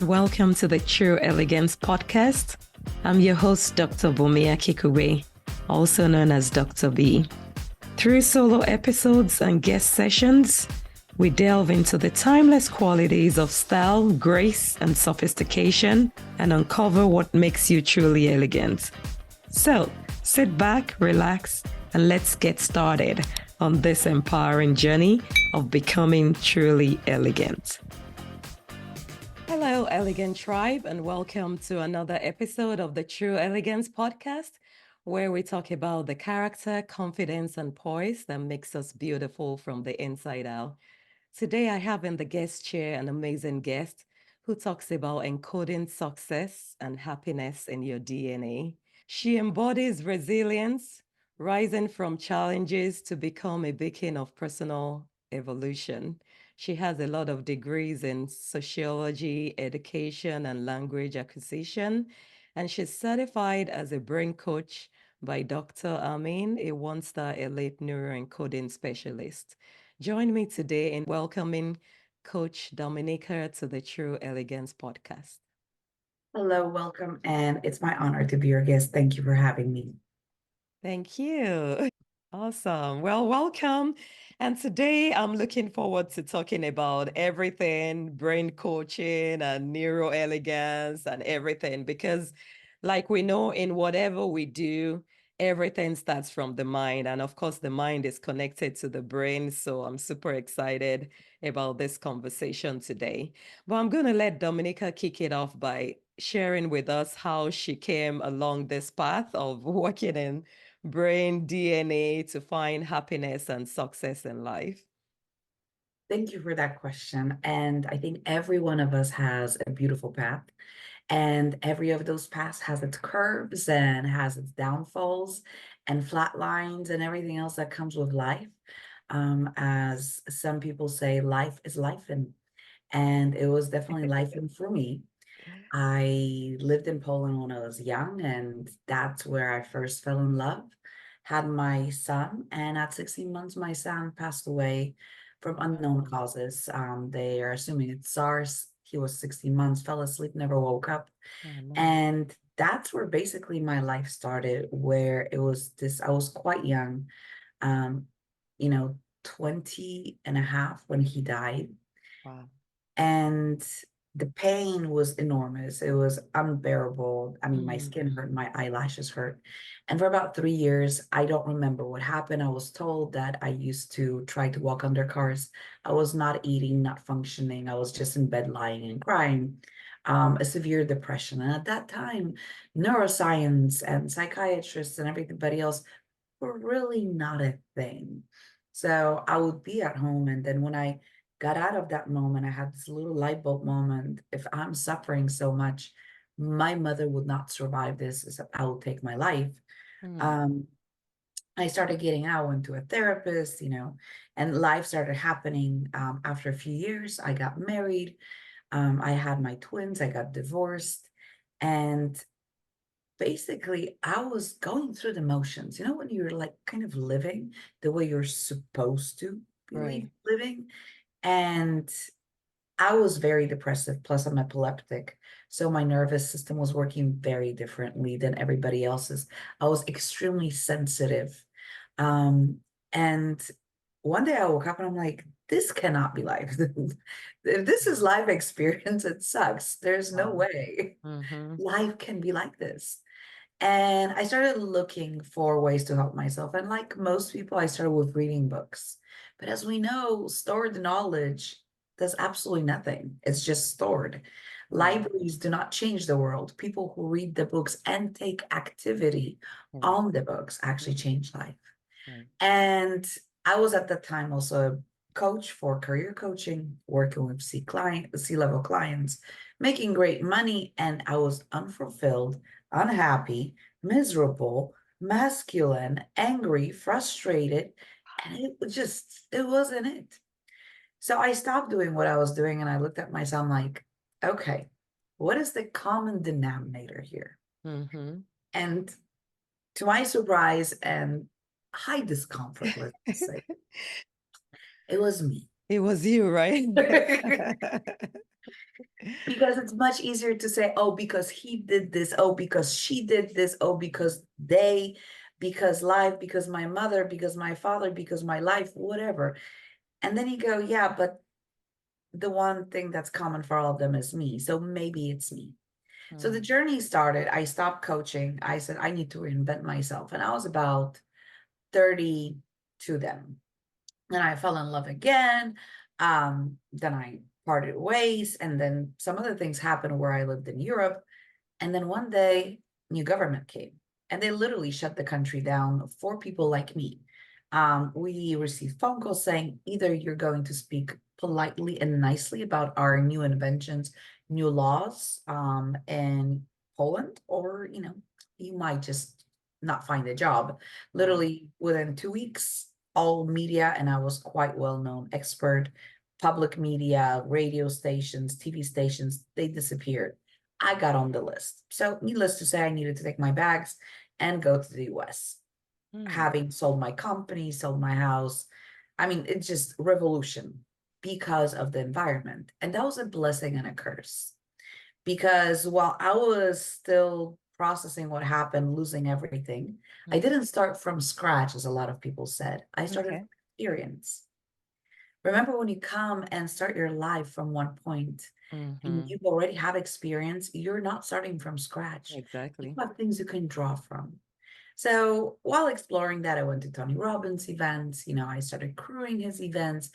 Welcome to the True Elegance Podcast. I'm your host, Dr. Bunmi Akinkugbe, also known as Dr. B. Through solo episodes and guest sessions, we delve into the timeless qualities of style, grace, and sophistication, and uncover what makes you truly elegant. So, sit back, relax, and let's get started on this empowering journey of becoming truly elegant. Hello, Elegant Tribe, and welcome to another episode of the True Elegance Podcast, where we talk about the character, confidence, and poise that makes us beautiful from the inside out. Today, I have in the guest chair an amazing guest who talks about encoding success and happiness in your DNA. She embodies resilience, rising from challenges to become a beacon of personal evolution. She has a lot of degrees in sociology, education, and language acquisition, and she's certified as a brain coach by Dr. Amin, a one-star Elite Neuro Encoding specialist. Join me today in welcoming Coach Dominika to the True Elegance Podcast. Hello, welcome, and it's my honor to be your guest. Thank you for having me. Thank you. Awesome. Well, welcome. And today I'm looking forward to talking about everything brain coaching and neuro elegance and everything because, like we know, in whatever we do, everything starts from the mind. And of course, the mind is connected to the brain. So I'm super excited about this conversation today. But I'm going to let Dominika kick it off by sharing with us how she came along this path of working in brain DNA to find happiness and success in life? Thank you for that question. And I think every one of us has a beautiful path, and every of those paths has its curves and has its downfalls and flat lines and everything else that comes with life. As some people say, life is life, and it was definitely life for me. I lived in Poland when I was young, and that's where I first fell in love. Had my son, and at 16 months, my son passed away from unknown causes. They are assuming it's SARS. He was 16 months, fell asleep, never woke up. Oh, no. And that's where basically my life started, where it was this, I was quite young, um, you know, 20 and a half when he died. Wow. And the pain was enormous. It was unbearable. I mean, my skin hurt, my eyelashes hurt. And for about 3 years, I don't remember what happened. I was told that I used to try to walk under cars. I was not eating, not functioning. I was just in bed lying and crying. A severe depression. And at that time, neuroscience and psychiatrists and everybody else were really not a thing. So I would be at home, and then when I got out of that moment, I had this little light bulb moment. If I'm suffering so much, my mother would not survive this, so I will take my life. Um, I started getting out, went to a therapist, and life started happening. After a few years, I got married. I had my twins, I got divorced, and basically I was going through the motions. You know, when you're like kind of living the way you're supposed to be living. And I was very depressive, plus I'm epileptic. So my nervous system was working very differently than everybody else's. I was extremely sensitive. Um, and one day I woke up and I'm like, this cannot be life. If this is life experience, it sucks. There's no way life can be like this. And I started looking for ways to help myself. And like most people, I started with reading books. But as we know, stored knowledge does absolutely nothing. It's just stored. Libraries do not change the world. People who read the books and take activity on the books actually change life. And I was at the time also a coach for career coaching, working with C-level clients, making great money, and I was unfulfilled, unhappy, miserable, masculine, angry, frustrated, and it wasn't it. So I stopped doing what I was doing and I looked at myself like, okay, what is the common denominator here? And to my surprise and high discomfort, let's say, it was me. It was you, right? Because it's much easier to say, oh, because he did this, oh, because she did this, oh, because they, because life, because my mother, because my father, because my life, whatever. And then you go, yeah, but the one thing that's common for all of them is me. So maybe it's me. So the Mm, journey started. I stopped coaching. I said, I need to reinvent myself. And I was about 30 to them. Then I fell in love again. Then I parted ways. And then some other things happened where I lived in Europe. And then one day, new government came and they literally shut the country down for people like me. We received phone calls saying either you're going to speak politely and nicely about our new inventions, new laws in Poland, or you might just not find a job. wow. Literally within 2 weeks, all media, and I was quite well-known expert, public media, radio stations, TV stations, they disappeared. I got on the list. So, needless to say, I needed to take my bags and go to the US. Mm, Having sold my company, sold my house. I mean, it's just revolution because of the environment. And that was a blessing and a curse. Because while I was still processing what happened, losing everything, I mm, didn't start from scratch, as a lot of people said. I started okay. from experience. Remember when you come and start your life from one point and Mm-hmm. you already have experience, you're not starting from scratch. You Exactly. have things you can draw from. So while exploring that, I went to Tony Robbins events. I started crewing his events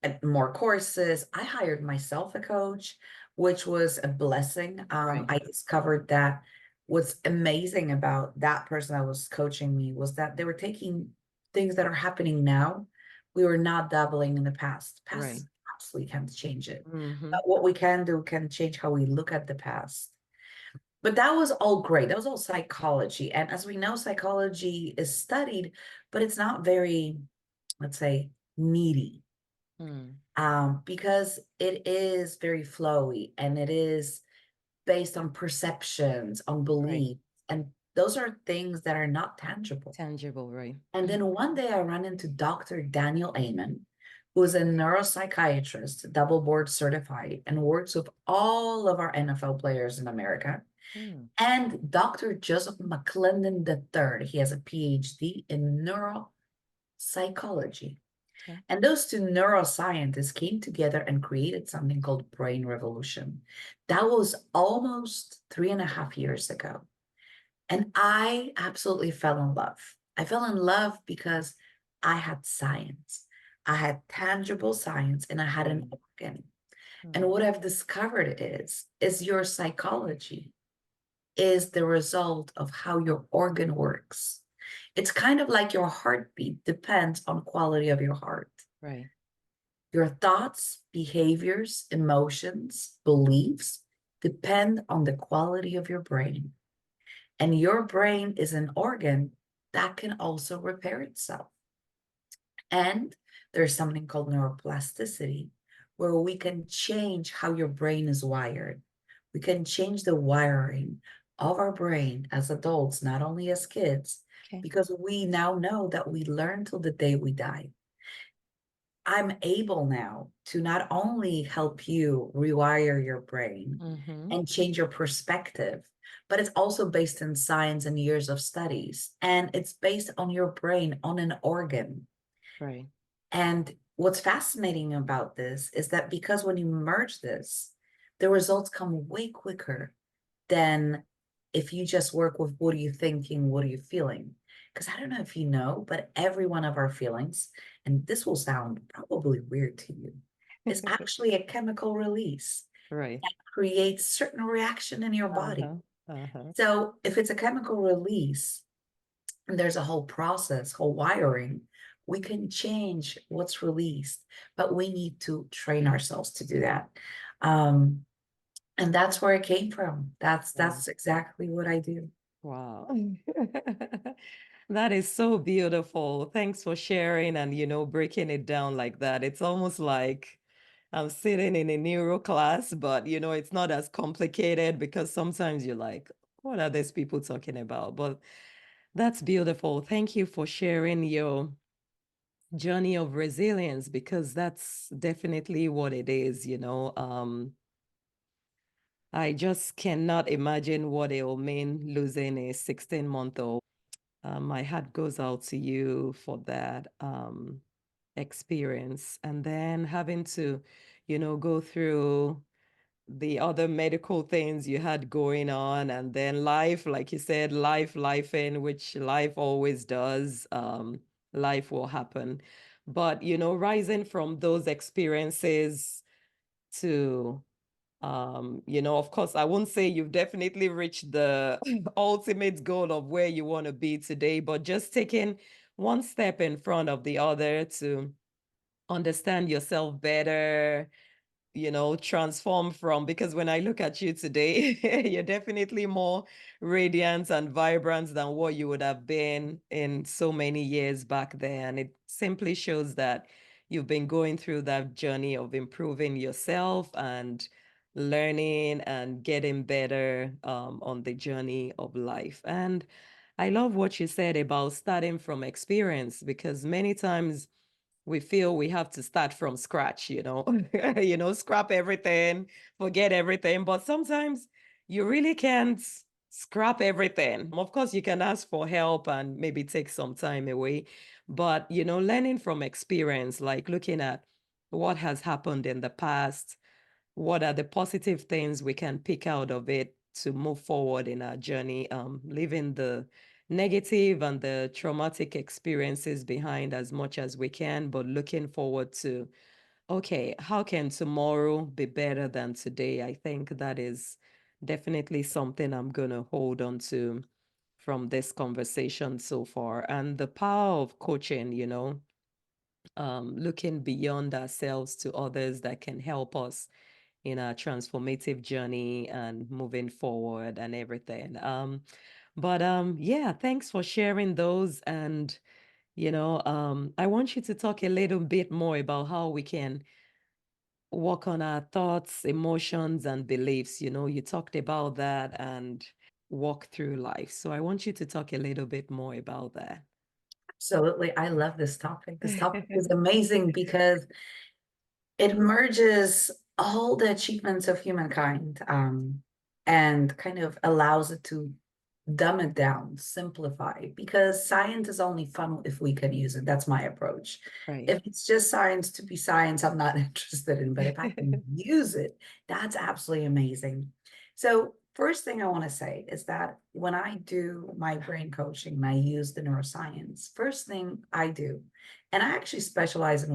and more courses. I hired myself a coach, which was a blessing. Right. I discovered that what's amazing about that person that was coaching me was that they were taking things that are happening now. We were not dabbling in the past. Right. Past absolutely can't change it. Mm-hmm. But what we can do can change how we look at the past. But that was all great. That was all psychology. And as we know, psychology is studied, but it's not very, let's say, meaty, Mm, because it is very flowy and it is based on perceptions, on right. belief. And those are things that are not tangible. Tangible, right. And then one day I ran into Dr. Daniel Amen, who is a neuropsychiatrist, double board certified, and works with all of our NFL players in America. Mm, And Dr. Joseph McClendon III, he has a PhD in neuropsychology. okay. And those two neuroscientists came together and created something called brain revolution. That was almost 3.5 years ago. And I absolutely fell in love. I fell in love because I had science. I had tangible science and I had Right. an organ. And Mm, what I've discovered is your psychology is the result of how your organ works. It's kind of like your heartbeat depends on quality of your heart. right. Your thoughts, behaviors, emotions, beliefs depend on the quality of your brain. And your brain is an organ that can also repair itself. And there's something called neuroplasticity, where we can change how your brain is wired. We can change the wiring of our brain as adults, not only as kids, Okay. because we now know that we learn till the day we die. I'm able now to not only help you rewire your brain Mm-hmm. and change your perspective, but it's also based in science and years of studies. And it's based on your brain, on an organ. Right. And what's fascinating about this is that because when you merge this, the results come way quicker than if you just work with what are you thinking, what are you feeling? Because I don't know if you know, but every one of our feelings, and this will sound probably weird to you, is actually a chemical release Right. that creates certain reaction in your body. Uh-huh. Uh-huh. So if it's a chemical release, and there's a whole process, whole wiring, we can change what's released, but we need to train ourselves to do that. Um, and that's where it came from. That's Wow. that's exactly what I do. Wow. That is so beautiful. Thanks for sharing and, breaking it down like that. It's almost like I'm sitting in a neuro class, but, it's not as complicated because sometimes you're like, what are these people talking about? But that's beautiful. Thank you for sharing your journey of resilience, because that's definitely what it is, I just cannot imagine what it will mean losing a 16-month-old. My heart goes out to you for that experience. And then having to, go through the other medical things you had going on, and then life, like you said, life in which life always does. Life will happen. But, rising from those experiences to of course, I won't say you've definitely reached the ultimate goal of where you want to be today, but just taking one step in front of the other to understand yourself better, transform from, because when I look at you today, you're definitely more radiant and vibrant than what you would have been in so many years back there. And it simply shows that you've been going through that journey of improving yourself and learning and getting better on the journey of life. And I love what you said about starting from experience, because many times we feel we have to start from scratch, scrap everything, forget everything. But sometimes you really can't scrap everything. Of course, you can ask for help and maybe take some time away. But, learning from experience, like looking at what has happened in the past, what are the positive things we can pick out of it to move forward in our journey, leaving the negative and the traumatic experiences behind as much as we can, but looking forward to, okay, how can tomorrow be better than today? I think that is definitely something I'm going to hold on to from this conversation so far. And the power of coaching, looking beyond ourselves to others that can help us in our transformative journey and moving forward and everything. But yeah, thanks for sharing those. And, I want you to talk a little bit more about how we can work on our thoughts, emotions, and beliefs. You talked about that and walk through life. So I want you to talk a little bit more about that. Absolutely. I love this topic. This topic is amazing because it merges all the achievements of humankind, and kind of allows it to dumb it down, simplify, because science is only fun if we can use it. That's my approach. Right. If it's just science to be science, I'm not interested in, but if I can use it, that's absolutely amazing. So first thing I want to say is that when I do my brain coaching and I use the neuroscience, first thing I do, and I actually specialize in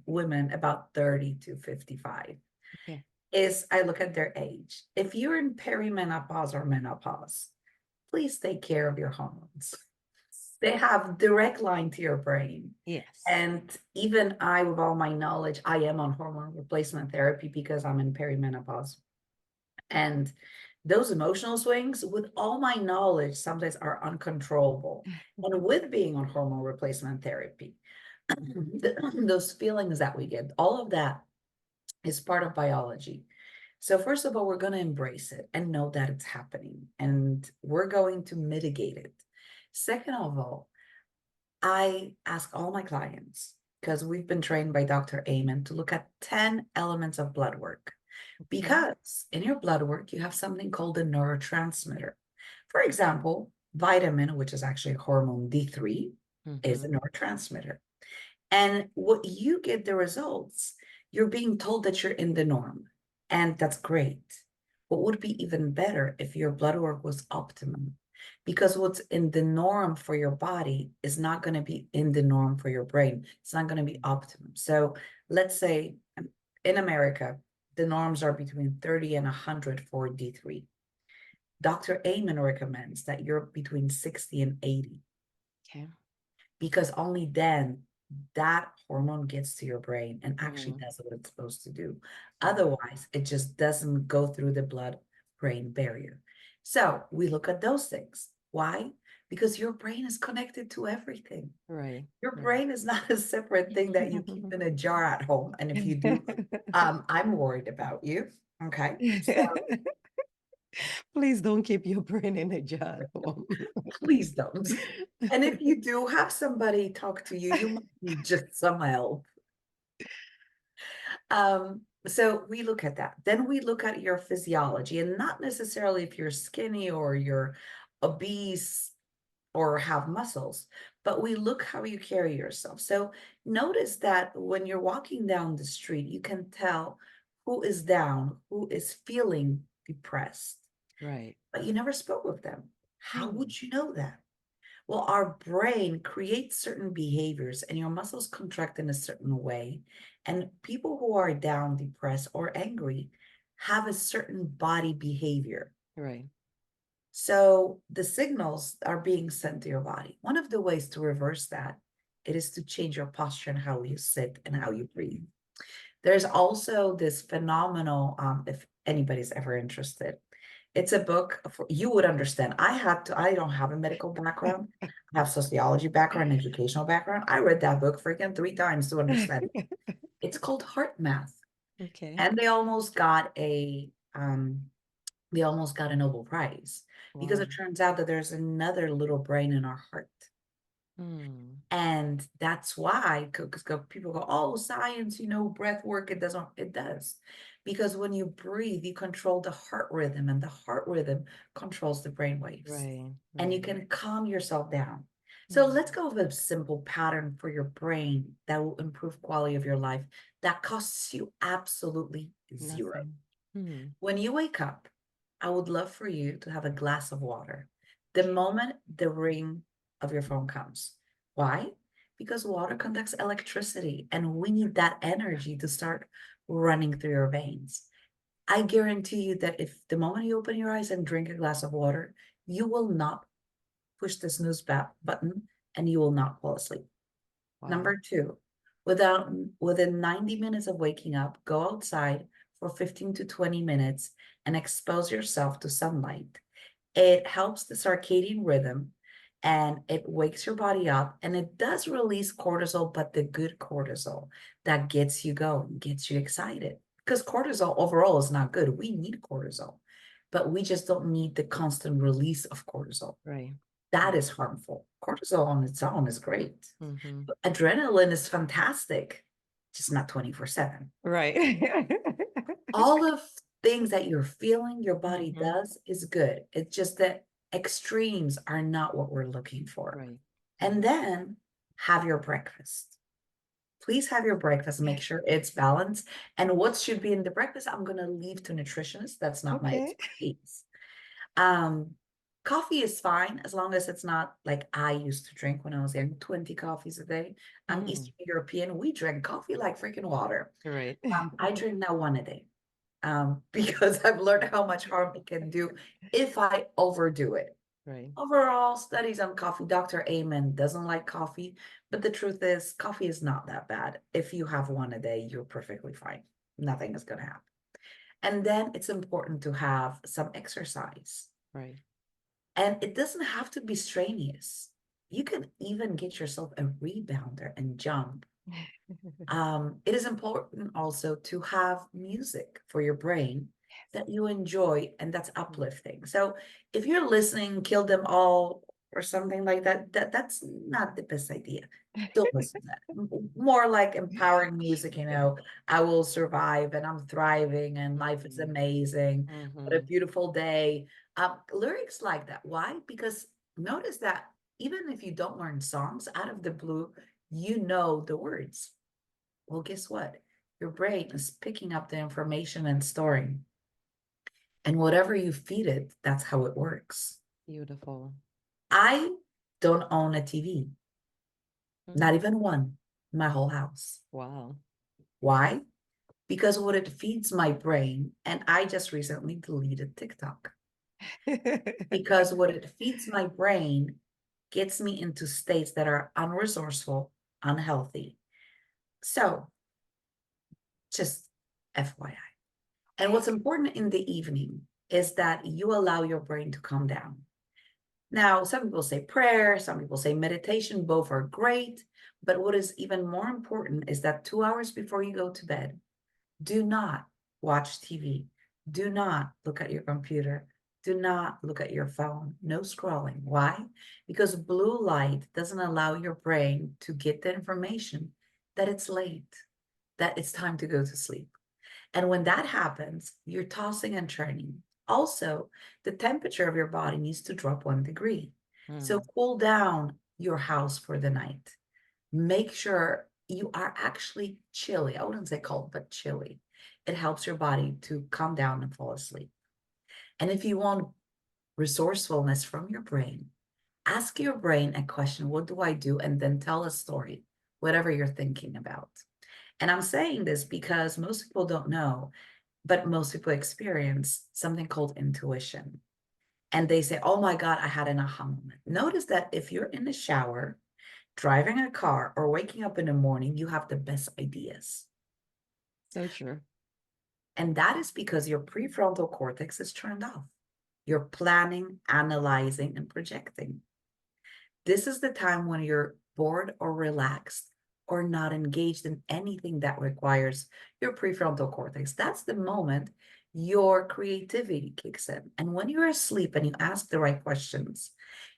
women about 30 to 55, Okay. is I look at their age. If you're in perimenopause or menopause, please take care of your hormones. They have direct line to your brain. Yes. And even I, with all my knowledge, I am on hormone replacement therapy because I'm in perimenopause. And those emotional swings, with all my knowledge, sometimes are uncontrollable. And with being on hormone replacement therapy, those feelings that we get, all of that is part of biology. So first of all, we're going to embrace it and know that it's happening, and we're going to mitigate it. Second of all, I ask all my clients, because we've been trained by Dr. Amen to look at 10 elements of blood work, Okay. because in your blood work, you have something called a neurotransmitter. For example, vitamin, which is actually hormone D3, is a Mm-hmm. neurotransmitter. And what you get the results, you're being told that you're in the norm. And that's great. What would be even better if your blood work was optimum? Because what's in the norm for your body is not going to be in the norm for your brain. It's not going to be optimum. So let's say in America, the norms are between 30 and 100 for D3. Dr. Amen recommends that you're between 60 and 80, Okay. because only then that hormone gets to your brain and actually Mm. does what it's supposed to do. Right. Otherwise, it just doesn't go through the blood-brain barrier. So we look at those things. Why? Because your brain is connected to everything. Right. Your Right. brain is not a separate thing that you keep in a jar at home. And if you do, I'm worried about you. Okay. So Please don't keep your brain in a jar at home. Please don't. And if you do have somebody talk to you, you might need just some help. So we look at that. Then we look at your physiology, and not necessarily if you're skinny or you're obese or have muscles, but we look how you carry yourself. So notice that when you're walking down the street, you can tell who is down, who is feeling depressed, Right. but you never spoke with them. How Hmm. would you know that? Well, our brain creates certain behaviors and your muscles contract in a certain way. And people who are down, depressed, or angry have a certain body behavior. Right. So the signals are being sent to your body. One of the ways to reverse that, it is to change your posture and how you sit and how you breathe. There's also this phenomenal, if anybody's ever interested, it's a book for, you would understand. I don't have a medical background. I have sociology background, educational background. I read that book freaking 3 times to understand it. It's called Heart Math. Okay. And they almost got a Nobel Prize because Wow. it turns out that there's another little brain in our heart. Hmm. And that's why, because people go, oh, science, breath work, it does. Because when you breathe, you control the heart rhythm, and the heart rhythm controls the brain waves. Right. And you Right. can calm yourself down. So Hmm. let's go with a simple pattern for your brain that will improve quality of your life that costs you absolutely zero. Nothing. Hmm. When you wake up, I would love for you to have a glass of water the moment the ring of your phone comes. Why? Because water conducts electricity and we need that energy to start running through your veins. I guarantee you that if the moment you open your eyes and drink a glass of water, you will not push the snooze button and you will not fall asleep. Wow. Number two, within 90 minutes of waking up, go outside for 15 to 20 minutes and expose yourself to sunlight. It helps the circadian rhythm and it wakes your body up and it does release cortisol, but the good cortisol that gets you going, gets you excited. Because cortisol overall is not good. We need cortisol, but we just don't need the constant release of cortisol. Right. That is harmful. Cortisol on its own is great. Mm-hmm. Adrenaline is fantastic, just not 24/7. Right. All of things that you're feeling your body Mm-hmm. does is good. It's just that extremes are not what we're looking for. Right. And Right. then have your breakfast. Please have your breakfast, make sure it's balanced. And what should be in the breakfast, I'm going to leave to nutritionists. That's not my Okay. expertise. Um, Coffee is fine as long as it's not like I used to drink when I was young, 20 coffees a day. I'm Mm. Eastern European. We drink coffee like freaking water. Right. I drink now one a day because I've learned how much harm it can do if I overdo it. Right. Overall, studies on coffee, Dr. Amen doesn't like coffee, but the truth is, coffee is not that bad. If you have one a day, you're perfectly fine. Nothing is going to happen. And then it's important to have some exercise. Right. And it doesn't have to be strenuous. You can even get yourself a rebounder and jump. It is important also to have music for your brain that you enjoy and that's uplifting. So if you're listening, Kill Them All or something like that, that's not the best idea. Don't listen to that. More like empowering music, I will survive and I'm thriving and life is amazing. What a Mm-hmm. beautiful day. Lyrics like that. Why? Because notice that even if you don't learn songs out of the blue, you know the words. Well, guess what? Your brain is picking up the information and storing. And whatever you feed it, that's how it works. Beautiful. I don't own a TV, not Mm. even one in my whole house. Wow. Why? Because what it feeds my brain, and I just recently deleted TikTok, because what it feeds my brain gets me into states that are unresourceful, unhealthy. So, just FYI. And what's important in the evening is that you allow your brain to calm down. Now, some people say prayer, some people say meditation, both are great. But what is even more important is that 2 hours before you go to bed, do not watch TV. Do not look at your computer. Do not look at your phone. No scrolling. Why? Because blue light doesn't allow your brain to get the information that it's late, that it's time to go to sleep. And when that happens, you're tossing and turning. Also, the temperature of your body needs to drop 1 degree. So Mm. cool down your house for the night. Make sure you are actually chilly. I wouldn't say cold, but chilly. It helps your body to calm down and fall asleep. And if you want resourcefulness from your brain, ask your brain a question: what do I do? And then tell a story, whatever you're thinking about. And I'm saying this because most people don't know, but most people experience something called intuition. And they say, oh my God, I had an aha moment. Notice that if you're in the shower, driving a car, or waking up in the morning, you have the best ideas. So true. And that is because your prefrontal cortex is turned off. You're planning, analyzing, and projecting. This is the time when you're bored or relaxed or not engaged in anything that requires your prefrontal cortex. That's the moment your creativity kicks in. And when you're asleep and you ask the right questions,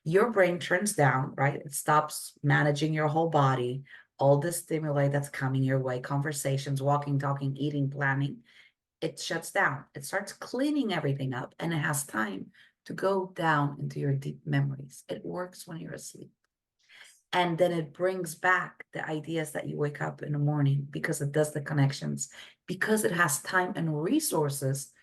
your brain turns down, right? It stops managing your whole body, all the stimuli that's coming your way, conversations, walking, talking, eating, planning. It shuts down. It starts cleaning everything up, and it has time to go down into your deep memories. It works when you're asleep. And then it brings back the ideas that you wake up in the morning, because it does the connections, because it has time and resources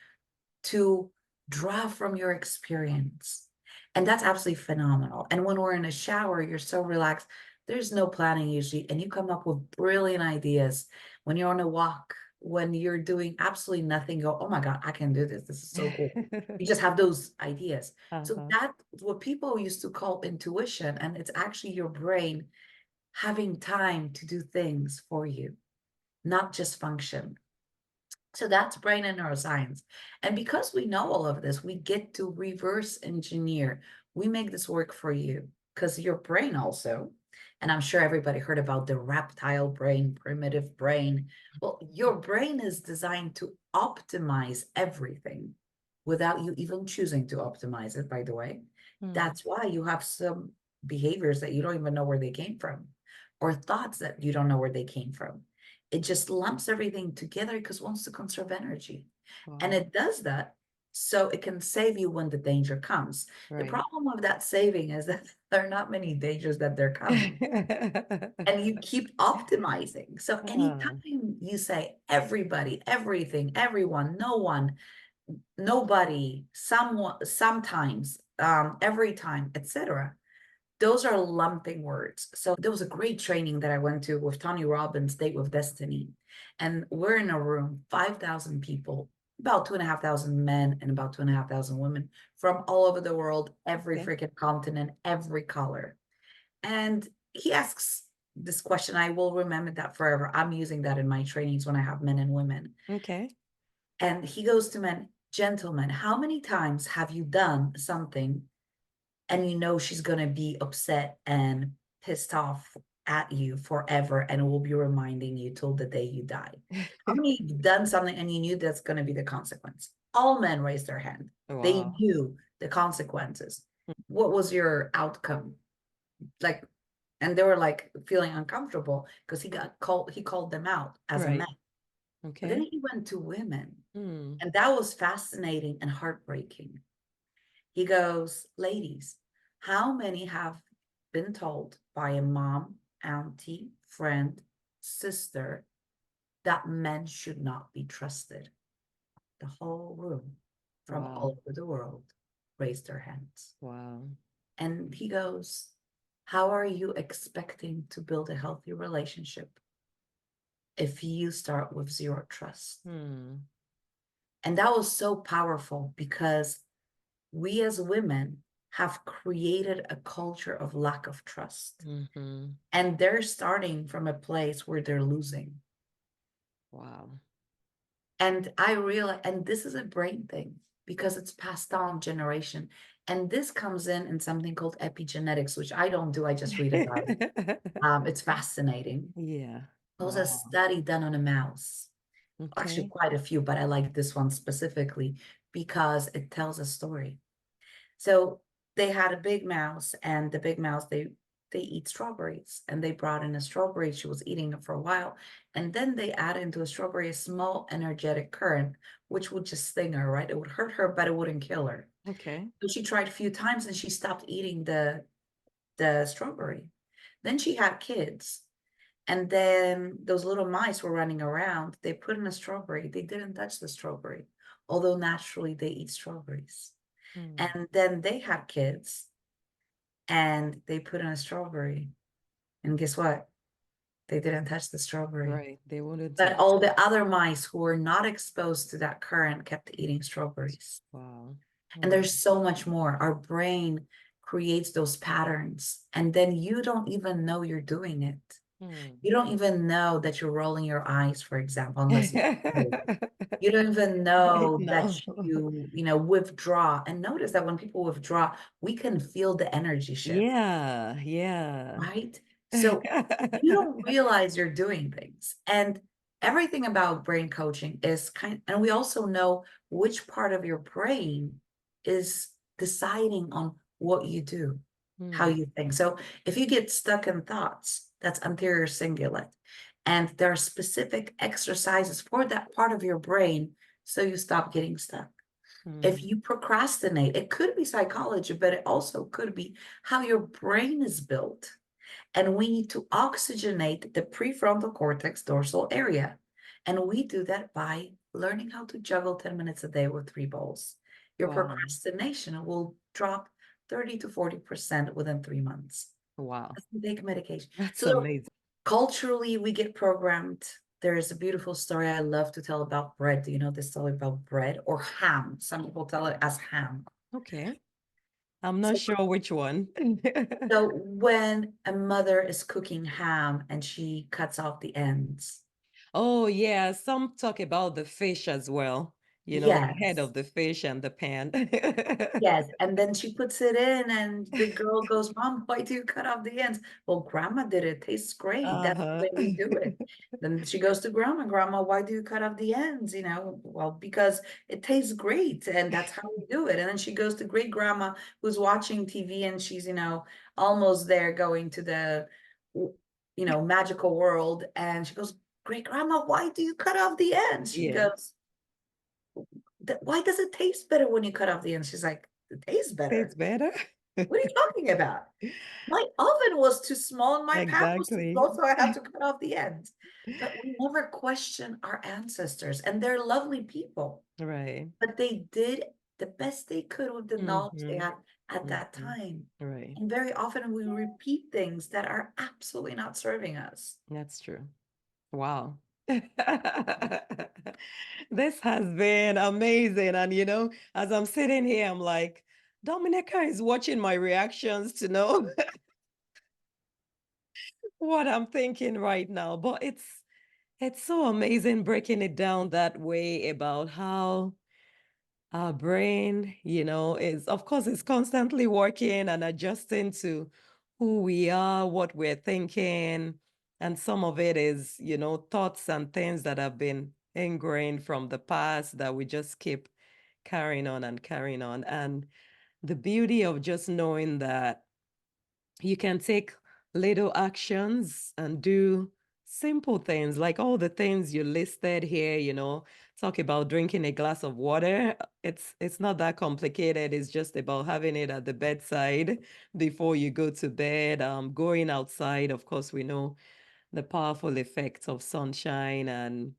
to draw from your experience. And that's absolutely phenomenal. And when we're in a shower, you're so relaxed. There's no planning usually, and you come up with brilliant ideas. When you're on a walk, when you're doing absolutely nothing, you go, oh my God, I can do this. This is so cool. You just have those ideas. So Uh-huh. that's what people used to call intuition. And it's actually your brain having time to do things for you, not just function. So that's brain and neuroscience. And because we know all of this, we get to reverse engineer. We make this work for you because your brain also, and I'm sure everybody heard about the reptile brain, primitive brain. Well, your brain is designed to optimize everything without you even choosing to optimize it, by the way. Mm. That's why you have some behaviors that you don't even know where they came from, or thoughts that you don't know where they came from. It just lumps everything together because it wants to conserve energy. And Wow. it does that so it can save you when the danger comes. The Right. problem of that saving is that there are not many dangers that they're coming. And you keep optimizing. So anytime Ah, you say everybody, everything, everyone, no one, nobody, someone, sometimes, every time, etc., those are lumping words. So there was a great training that I went to with Tony Robbins, Date with Destiny. And we're in a room, 5,000 people, about 2,500 men and about 2,500 women from all over the world, every okay. freaking continent, every color. And he asks this question. I will remember that forever. I'm using that in my trainings when I have men and women. Okay. And he goes to men, gentlemen, how many times have you done something and you know she's going to be upset and pissed off at you forever and will be reminding you till the day you die? How many you've done something and you knew that's going to be the consequence? All men raised their hand. They Wow. knew the consequences. What was your outcome? Like, and they were like feeling uncomfortable because he called them out as a man. Right. But then Okay. he went to women, Hmm. and that was fascinating and heartbreaking. He goes, ladies, how many have been told by a mom, auntie, friend, sister that men should not be trusted? The whole room from Wow. all over the world raised their hands. Wow. And he goes, how are you expecting to build a healthy relationship if you start with zero trust? Hmm. And that was so powerful because we as women have created a culture of lack of trust. Mm-hmm. And they're starting from a place where they're losing. Wow. And I realize, and this is a brain thing because it's passed on generation. And this comes in something called epigenetics, which I don't do, I just read about it. It's fascinating. Yeah. It was a Wow. study done on a mouse, actually Okay. quite a few, but I like this one specifically because it tells a story. So they had a big mouse, and the big mouse, they eat strawberries, and they brought in a strawberry. She was eating it for a while, and then they added into a strawberry a small energetic current, which would just sting her, right? It would hurt her, but it wouldn't kill her. Okay. So she tried a few times, and she stopped eating the strawberry. Then she had kids, and then those little mice were running around. They put in a strawberry. They didn't touch the strawberry, although naturally they eat strawberries. Hmm. And then they had kids, and they put in a strawberry. And guess what? They didn't touch the strawberry. Right. They wouldn't But touch. all the other mice who were not exposed to that current kept eating strawberries. Wow. And Wow. there's so much more. Our brain creates those patterns, and then you don't even know you're doing it. Hmm. You don't even know that you're rolling your eyes, for example, unless it's you don't even know that No. withdraw. And notice that when people withdraw, we can feel the energy shift, Yeah, yeah. right? So you don't realize you're doing things. And everything about brain coaching is and we also know which part of your brain is deciding on what you do, how Hmm. you think. So if you get stuck in thoughts, that's anterior cingulate. And there are specific exercises for that part of your brain so you stop getting stuck. If Hmm. you procrastinate, it could be psychology, but it also could be how your brain is built. And we need to oxygenate the prefrontal cortex dorsal area. And we do that by learning how to juggle 10 minutes a day with 3 balls. Your Wow. procrastination will drop 30 to 40% within 3 months. Wow. That's the big medication. That's So amazing. culturally, we get programmed. There is a beautiful story I love to tell about bread. Do you know this story about bread or ham? Some people tell it as ham. Okay. I'm not So, sure which one. so when a mother is cooking ham and she cuts off the ends, Oh, yeah. Some talk about the fish as well, the head yes, of the fish and the pan. yes. And then she puts it in, and the girl goes, Mom, why do you cut off the ends? Well, Grandma did it. Tastes great. That's the Uh-huh. way we do it. Then she goes to Grandma, Grandma, why do you cut off the ends? Well, because it tastes great, and that's how we do it. And then she goes to great grandma who's watching TV, and she's, almost there going to the, magical world. And she goes, Great grandma, why do you cut off the ends? She Yeah. goes, Why does it taste better when you cut off the ends? She's like, It tastes Tastes better. better. What are you talking about? My oven was too small and my pan was too Exactly. small, so I had to cut off the ends. But we never question our ancestors, and they're lovely people. Right. But they did the best they could with the knowledge they Mm-hmm. had at that Mm-hmm. time. Right. And very often we repeat things that are absolutely not serving us. That's true. Wow. This has been amazing. And, as I'm sitting here, I'm like, Dominika is watching my reactions to know what I'm thinking right now. But it's so amazing breaking it down that way about how our brain, is of course it's constantly working and adjusting to who we are, what we're thinking. And some of it is, thoughts and things that have been ingrained from the past that we just keep carrying on and carrying on. And the beauty of just knowing that you can take little actions and do simple things like all the things you listed here, talk about drinking a glass of water. It's not that complicated. It's just about having it at the bedside before you go to bed. Going outside, of course, we know the powerful effects of sunshine and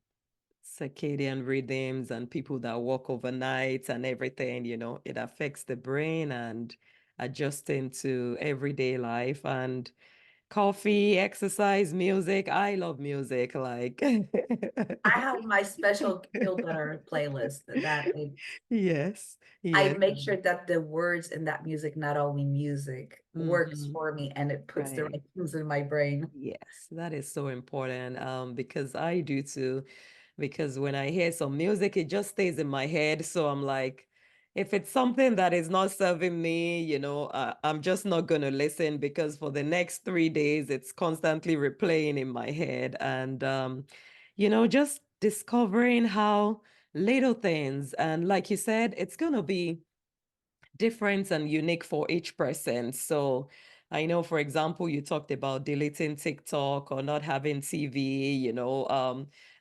circadian rhythms and people that walk overnight and everything, it affects the brain and adjusting to everyday life and coffee, exercise, music. I love music. Like, I have my special feel better playlist that yes, I yes. make sure that the words in that music, not only music, works Hmm. for me and it puts the Right. right things in my brain. Yes, that is so important. Because I do too. Because when I hear some music, it just stays in my head. So I'm like, if it's something that is not serving me, I'm just not going to listen because for the next 3 days, it's constantly replaying in my head. And, just discovering how little things, and like you said, it's going to be different and unique for each person. So I know, for example, you talked about deleting TikTok or not having TV,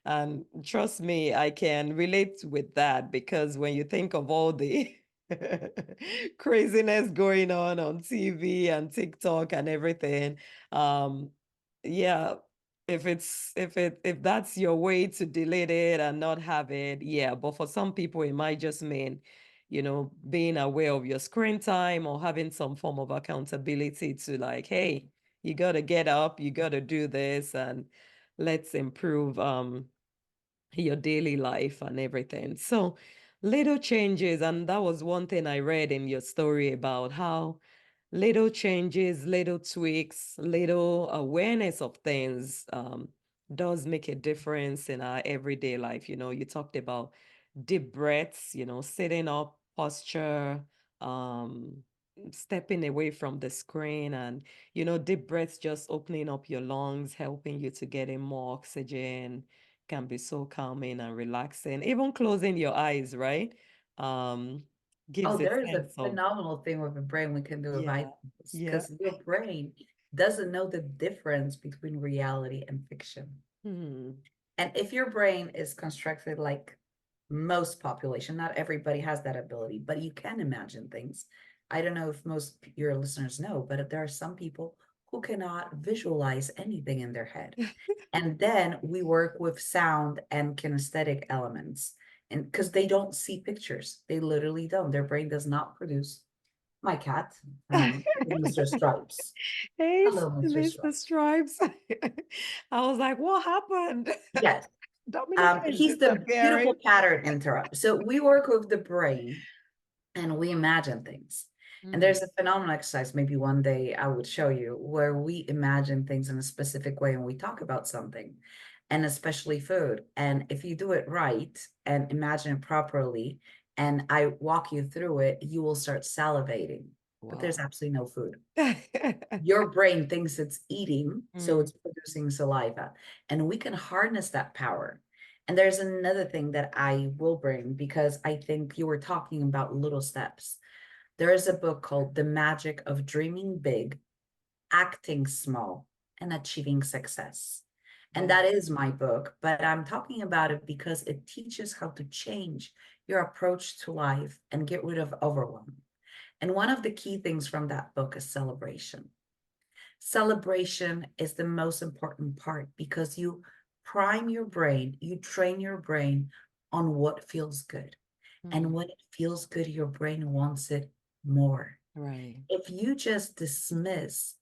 and trust me, I can relate with that because when you think of all the craziness going on TV and TikTok and everything, um, yeah, if that's your way to delete it and not have it, yeah. But for some people, it might just mean, being aware of your screen time or having some form of accountability to like, hey, you got to get up, you got to do this, and let's improve your daily life and everything. So little changes, and that was one thing I read in your story about how little changes, little tweaks, little awareness of things does make a difference in our everyday life. You talked about deep breaths, sitting up, posture, um, stepping away from the screen, and, deep breaths just opening up your lungs, helping you to get in more oxygen, can be so calming and relaxing. Even closing your eyes, right? Um, Oh, gives a there is a sense of, phenomenal thing with the brain we can do with yeah, mindfulness yeah. because your brain doesn't know the difference between reality and fiction. Hmm. And if your brain is constructed like most population, not everybody has that ability, but you can imagine things. I don't know if most your listeners know, but there are some people who cannot visualize anything in their head. And then we work with sound and kinesthetic elements. And because they don't see pictures, they literally don't. Their brain does not produce my cat, Mr. Stripes. Hey, Hello, Mr. Mr. Stripes. Stripes. I was like, what happened? Yes. Dominica is He's the beautiful disappearing. pattern interrupt. So we work with the brain and we imagine things. And Hmm. there's a phenomenal exercise, maybe one day I would show you, where we imagine things in a specific way and we talk about something, and especially food. And if you do it right and imagine it properly, and I walk you through it, you will start salivating, but there's Wow. absolutely no food. Your brain thinks it's eating, so Mm. it's producing saliva, and we can harness that power. And there's another thing that I will bring because I think you were talking about little steps. There is a book called The Magic of Dreaming Big, Acting Small, and Achieving Success. And Wow. that is my book, but I'm talking about it because it teaches how to change your approach to life and get rid of overwhelm. And one of the key things from that book is celebration. Celebration is the most important part because you prime your brain, you train your brain on what feels good. And Mm. when it feels good, your brain wants it more. Right. If you just dismiss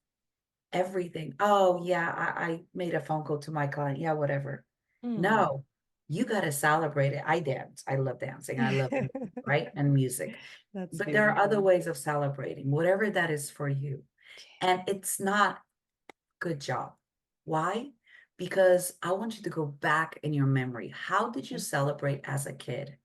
everything, oh, yeah, I made a phone call to my client, yeah, whatever. Mm. No, you got to celebrate it. I dance. I love dancing. I love movement, right? And music. That's But there are other beautiful. ways of celebrating, whatever that is for you. Okay. And it's not good job. Why? Because I want you to go back in your memory. How did you celebrate as a kid?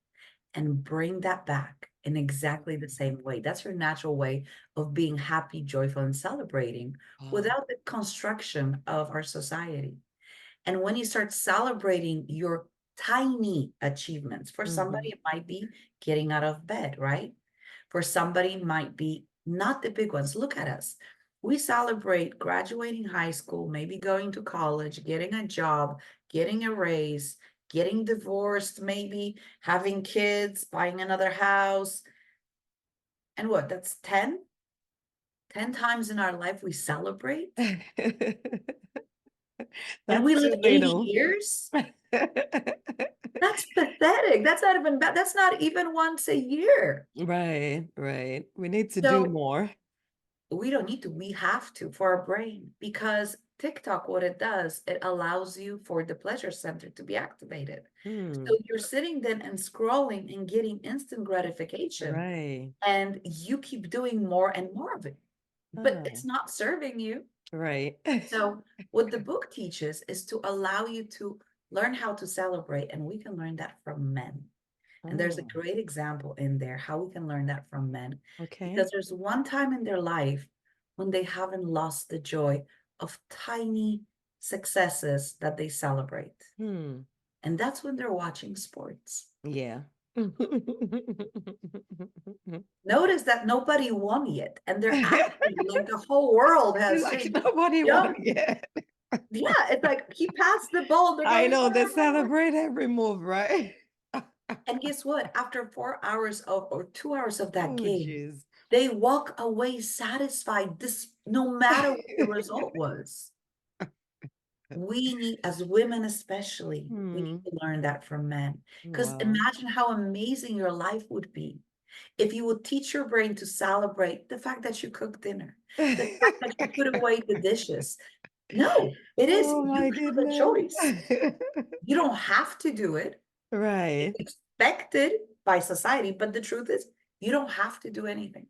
And bring that back in exactly the same way. That's your natural way of being happy, joyful, and celebrating Wow. without the construction of our society. And when you start celebrating your tiny achievements, for Mm-hmm. somebody, it might be getting out of bed, right? For somebody, it might be not the big ones. Look at us. We celebrate graduating high school, maybe going to college, getting a job, getting a raise, getting divorced, maybe having kids, buying another house. And what? That's 10 times in our life we celebrate. And we That's live too 80 little. years. That's pathetic. That's not even bad. That's not even once a year. Right, right. We need to do So more. we don't need to, we have to for our brain because TikTok, what it does, it allows you for the pleasure center to be activated. So Hmm. you're sitting then and scrolling and getting instant gratification, Right. and you keep doing more and more of it, but Ah, it's not serving you. right. So what the book teaches is to allow you to learn how to celebrate, and we can learn that from men. And there's a Oh, great example in there how we can learn that from men, okay. because there's one time in their life when they haven't lost the joy of tiny successes that they celebrate. Hmm. And that's when they're watching sports. Yeah. Notice that nobody won yet, and they're acting like the whole world It's has like just nobody won jumped. yet. Yeah, it's like he passed the ball. They're I going, know they "Ah." celebrate every move, right? And guess what? After 4 hours of or 2 hours of that Oh, game, jeez. they walk away satisfied, this no matter what the result was. We need, as women especially, we need Hmm. to learn that from men. Because Wow. imagine how amazing your life would be if you would teach your brain to celebrate the fact that you cook dinner, the fact that you put away the dishes. No, it is. Oh You my have a goodness. choice. You don't have to do it. Right. It's expected by society, but the truth is, you don't have to do anything.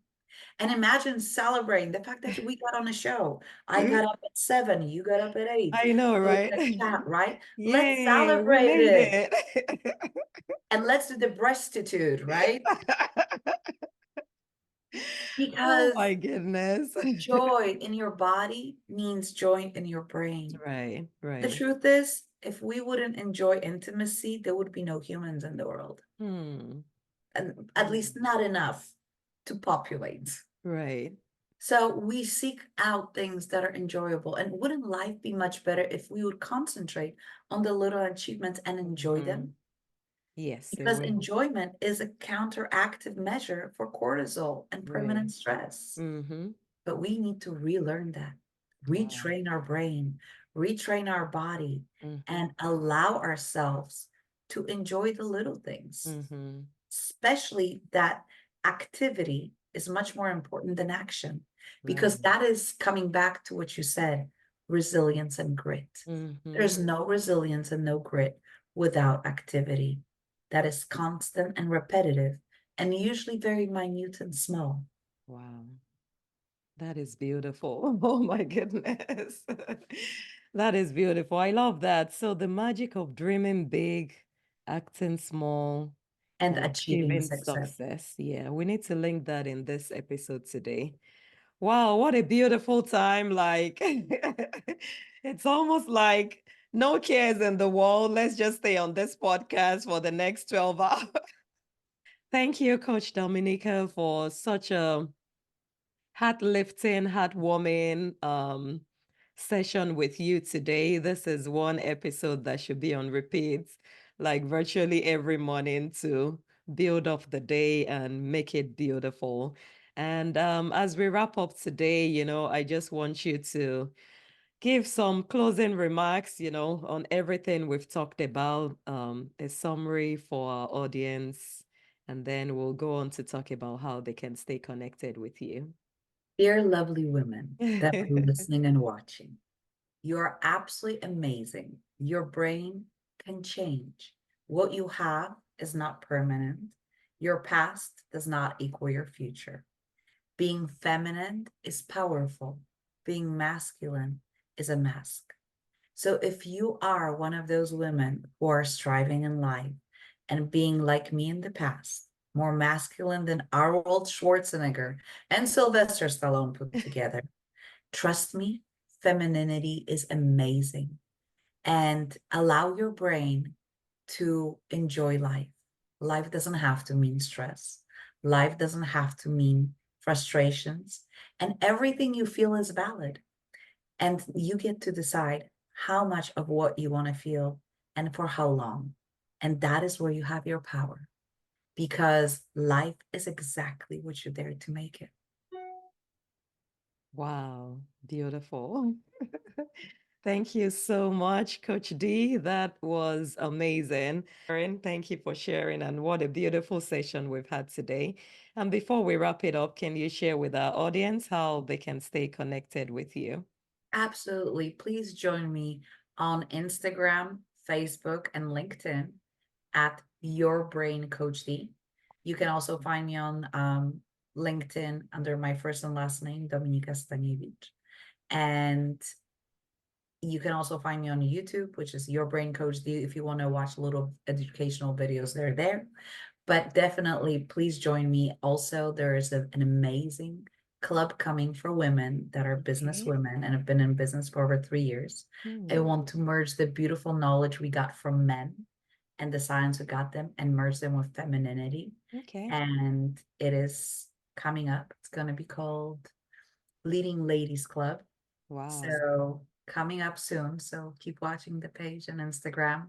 And imagine celebrating the fact that we got on a show. I got up at 7, you got up at 8. I know, We're right? gonna chat, right? Let's Yay, we celebrate made it. it. And let's do the breastitude, right? Oh Because my goodness. joy in your body means joy in your brain. Right, The right. truth is, if we wouldn't enjoy intimacy, there would be no humans in the world. Hmm. And at least not enough to populate. Right. So we seek out things that are enjoyable. And wouldn't life be much better if we would concentrate on the little achievements and enjoy Mhm. them? Yes, it Because will. enjoyment is a counteractive measure for cortisol and Right. permanent stress. Mm-hmm. But we need to relearn that, Wow. retrain our brain, retrain our body, Mm-hmm. and allow ourselves to enjoy the little things, Mm-hmm. especially that activity is much more important than action, because Right. that is coming back to what you said, resilience and grit. Mm-hmm. There's no resilience and no grit without activity that is constant and repetitive and usually very minute and small. Wow. That is beautiful. Oh my goodness. That is beautiful. I love that. So the magic of dreaming big, acting small, And and achieving achieving success. success. Yeah, we need to link that in this episode today. Wow, what a beautiful time. Like, it's almost like no cares in the world. Let's just stay on this podcast for the next 12 hours. Thank you, Coach Dominika, for such a heart lifting, heartwarming session with you today. This is one episode that should be on repeat, like virtually every morning to build up the day and make it beautiful. And as we wrap up today, I just want you to give some closing remarks, on everything we've talked about, a summary for our audience, and then we'll go on to talk about how they can stay connected with you. Dear lovely women that are listening and watching, you're absolutely amazing. Your brain can change. What you have is not permanent. Your past does not equal your future. Being feminine is powerful. Being masculine is a mask. So if you are one of those women who are striving in life and being like me in the past, more masculine than Arnold Schwarzenegger and Sylvester Stallone put together, trust me, femininity is amazing. And allow your brain to enjoy life. Life doesn't have to mean stress. Life doesn't have to mean frustrations. And everything you feel is valid. And you get to decide how much of what you want to feel and for how long. And that is where you have your power, because life is exactly what you're there to make it. Wow, beautiful. Thank you so much, Coach D. That was amazing. Thank you for sharing, and what a beautiful session we've had today. And before we wrap it up, can you share with our audience how they can stay connected with you? Absolutely. Please join me on Instagram, Facebook, and LinkedIn at Your Brain Coach D. You can also find me on LinkedIn under my first and last name, Dominika Staniewicz. And you can also find me on YouTube, which is Your Brain Coach D. If you want to watch little educational videos, they're there. But definitely, please join me. Also, there is an amazing club coming for women that are business Okay. women and have been in business for over 3 years. I Hmm. want to merge the beautiful knowledge we got from men and the science who got them and merge them with femininity. Okay. And it is coming up. It's going to be called Leading Ladies Club. Wow. So coming up soon. So keep watching the page on Instagram,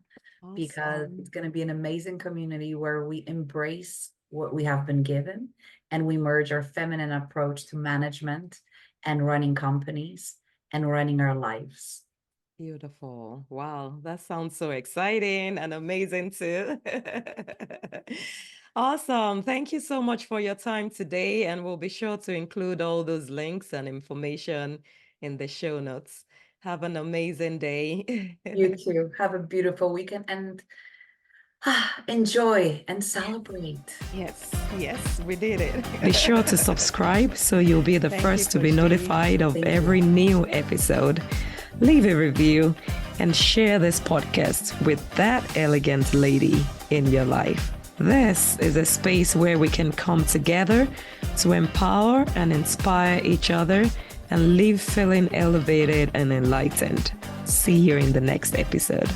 because it's going to be an amazing community where we embrace what we have been given and we merge our feminine approach to management and running companies and running our lives. Beautiful. Wow, that sounds so exciting and amazing too. Awesome. Thank you so much for your time today. And we'll be sure to include all those links and information in the show notes. Have an amazing day. You too. Have a beautiful weekend and enjoy and celebrate. Yes, we did it. Be sure to subscribe so you'll be the first to be notified of every new episode. Leave a review and share this podcast with that elegant lady in your life. This is a space where we can come together to empower and inspire each other and live feeling elevated and enlightened. See you in the next episode.